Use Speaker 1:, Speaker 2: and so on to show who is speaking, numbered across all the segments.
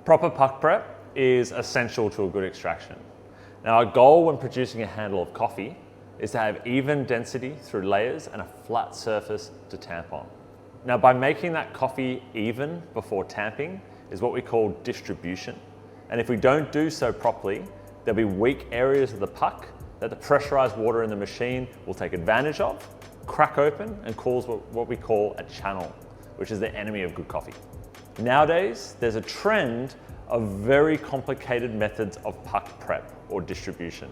Speaker 1: Proper puck prep is essential to a good extraction. Now, our goal when producing a handle of coffee is to have even density through layers and a flat surface to tamp on. Now, by making that coffee even before tamping is what we call distribution. And if we don't do so properly, there'll be weak areas of the puck that the pressurized water in the machine will take advantage of, crack open, and cause what we call a channel, which is the enemy of good coffee. Nowadays, there's a trend of very complicated methods of puck prep or distribution.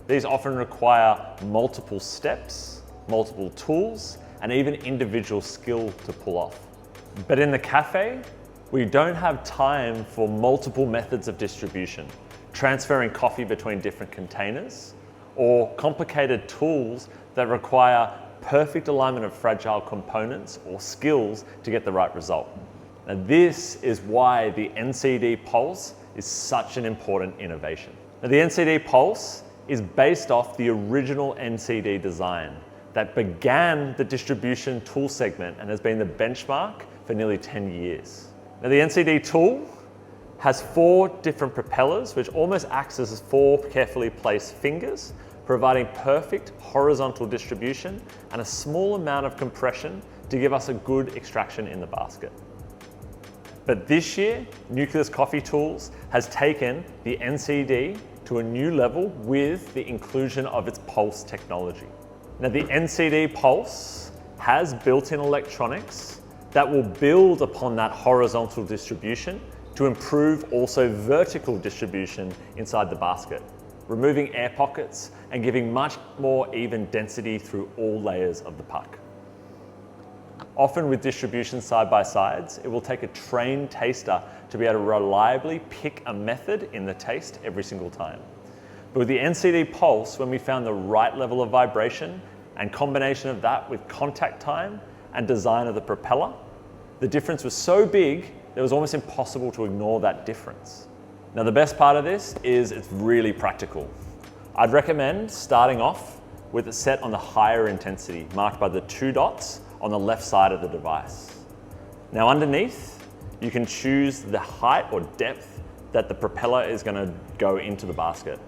Speaker 1: These often require multiple steps, multiple tools, and even individual skill to pull off. But in the cafe, we don't have time for multiple methods of distribution, transferring coffee between different containers, or complicated tools that require perfect alignment of fragile components or skills to get the right result. Now, this is why the NCD Pulse is such an important innovation. Now, the NCD Pulse is based off the original NCD design that began the distribution tool segment and has been the benchmark for nearly 10 years. Now, the NCD tool has 4 different propellers, which almost acts as 4 carefully placed fingers, providing perfect horizontal distribution and a small amount of compression to give us a good extraction in the basket. But this year, Nucleus Coffee Tools has taken the NCD to a new level with the inclusion of its Pulse technology. Now, the NCD Pulse has built-in electronics that will build upon that horizontal distribution to improve also vertical distribution inside the basket, removing air pockets and giving much more even density through all layers of the puck. Often with distribution side-by-sides, it will take a trained taster to be able to reliably pick a method in the taste every single time. But with the NCD Pulse, when we found the right level of vibration and combination of that with contact time and design of the propeller, the difference was so big that it was almost impossible to ignore that difference. Now, the best part of this is it's really practical. I'd recommend starting off with a set on the higher intensity, marked by the 2 dots on the left side of the device. Now, underneath, you can choose the height or depth that the propeller is going to go into the basket.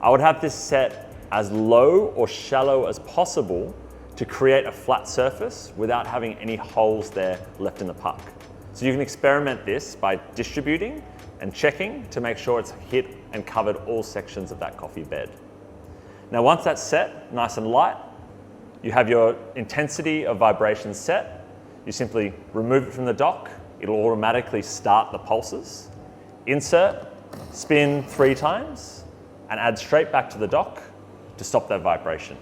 Speaker 1: I would have this set as low or shallow as possible to create a flat surface without having any holes there left in the puck. So you can experiment this by distributing and checking to make sure it's hit and covered all sections of that coffee bed. Now, once that's set, nice and light, you have your intensity of vibration set. You simply remove it from the dock. It'll automatically start the pulses. Insert, spin 3 times, and add straight back to the dock to stop that vibration.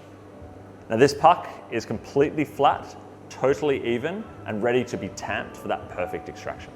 Speaker 1: Now, this puck is completely flat, totally even, and ready to be tamped for that perfect extraction.